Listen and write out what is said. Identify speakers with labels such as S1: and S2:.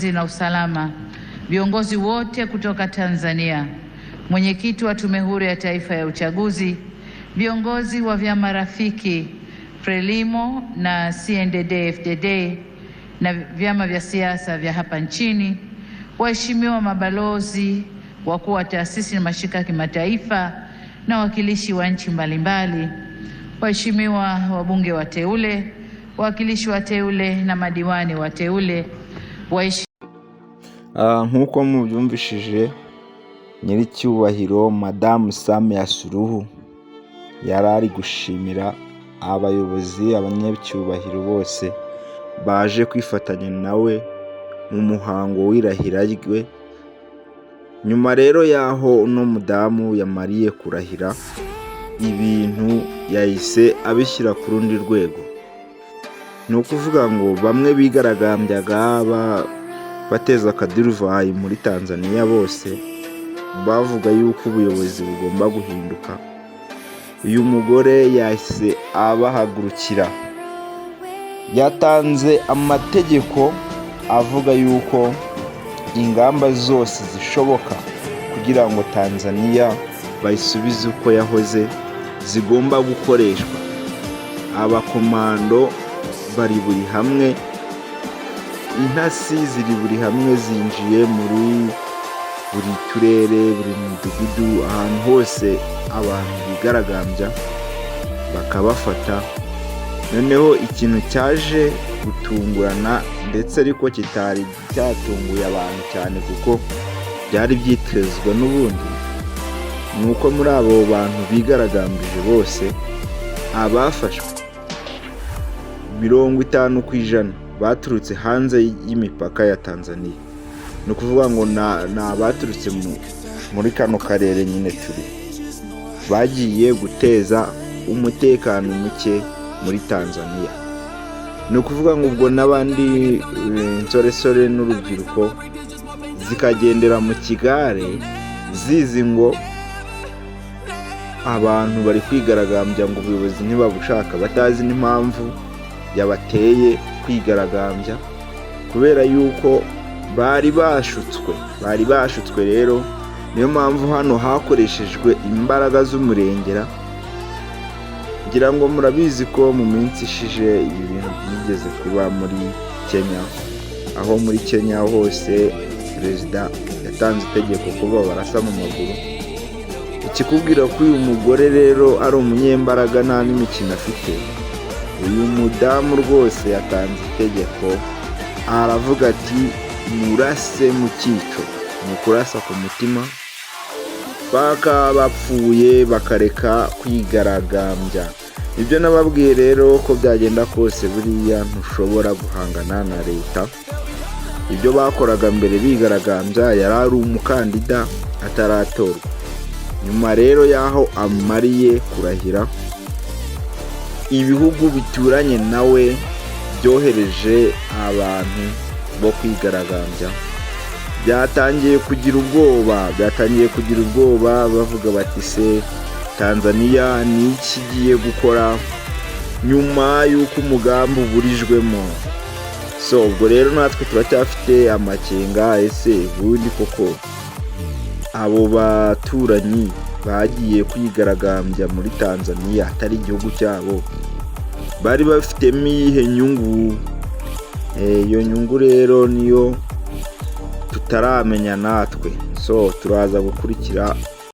S1: na usalama, viongozi wote kutoka Tanzania, mwenyekiti wa Tume Huru ya Taifa ya Uchaguzi, viongozi wa vyama rafiki Frelimo na CNDD-FDD na vyama vya siasa vya hapa nchini, waheshimiwa mabalozi, wakuu wa taasisi na mashirika ya kimataifa na wawakilishi wa nchi mbalimbali, waheshimiwa wabunge wateule, wawakilishi wateule na madiwani wateule,
S2: nk'uko mubyumvishije nyiricyubahiro Madamu SAMIA SULUHU yarari gushimira abayobozi, abanyacyubahiro bose baje kwifatanya nawe mu muhango w'irahira rye. Nyuma rero yaho uno mudamu yamariye kurahira, ibintu yahise abishyira ku rundi rwego. Ni ukuvuga ngo bamwe bigaragambyaga bateza akaduruvayi muri Tanzania bose bavuga yuko ubuyobozi bugomba guhinduka. Uyu mugore yahise abahagurukira, yatanze amategeko avuga yuko ingamba zose zishoboka kugira ngo Tanzania bayisubize uko yahoze zigomba gukoreshwa. Abakomando bari buri hamwe, intasi ziri buri hamwe, zinjiye muri buri turere, buri mudugudu, ahantu hose abantu bigaragambya bakabafata. Noneho ikintu cyaje gutungurana ndetse ariko kitari cyatunguye abantu cyane kuko byari byitezwe n'ubundi, nuko muri abo bantu bigaragambije bose abafashwe 50% baturutse hanze y'imipaka ya Tanzania. Ni ukuvuga ngo na baturutse muri kano karere nyine turi, bagiye guteza umutekano muke muri Tanzania. Ni ukuvuga ngo ubwo n'abandi nsoresore n'urubyiruko zikagendera mu kigare zizi ngo abantu bari kwigaragambya ngo ubuyobozi ntibabushaka, batazi n'impamvu yabateye kwigaragambya, kubera yuko bari bashutswe. Rero niyo mpamvu hano hakoreshejwe imbaraga z'umurengera. Ngira ngo murabizi ko mu minsi ishije ibi bintu byigeze kuba muri Kenya, aho muri Kenya hose perezida yatanze itegeko kuba barasa mu maguru. Ikikubwira ko uyu mugore rero ari umunyembaraga nta n'imikino afite. Uyu mudamu rwose yatanze itegeko, aravuga ati murase mu cyico, ni kurasa ku mutima, baka bapfuye bakareka kwigaragambya. Ibyo nababwiye rero ko byagenda kose buriya ntushobora guhangana na leta. Ibyo bakoraga mbere bigaragambya yari ari umukandida ataratorwa. Nyuma rero yaho amariye kurahira, ibihugu bituranye nawe byohereje abantu bo kwigaragambya. Byatangiye kugira ubwoba bavuga bati se Tanzania ni iki giye gukora nyuma y'uko umugambi uburijwemo. So ubwo rero natwe turacyafite amakenga, ese ubundi koko abo baturanyi bagiye kwigaragambya muri Tanzania atari igihugu cyabo bari bafitemo iyihe nyungu? Iyo nyungu rero niyo tutaramenya natwe. So turaza gukurikira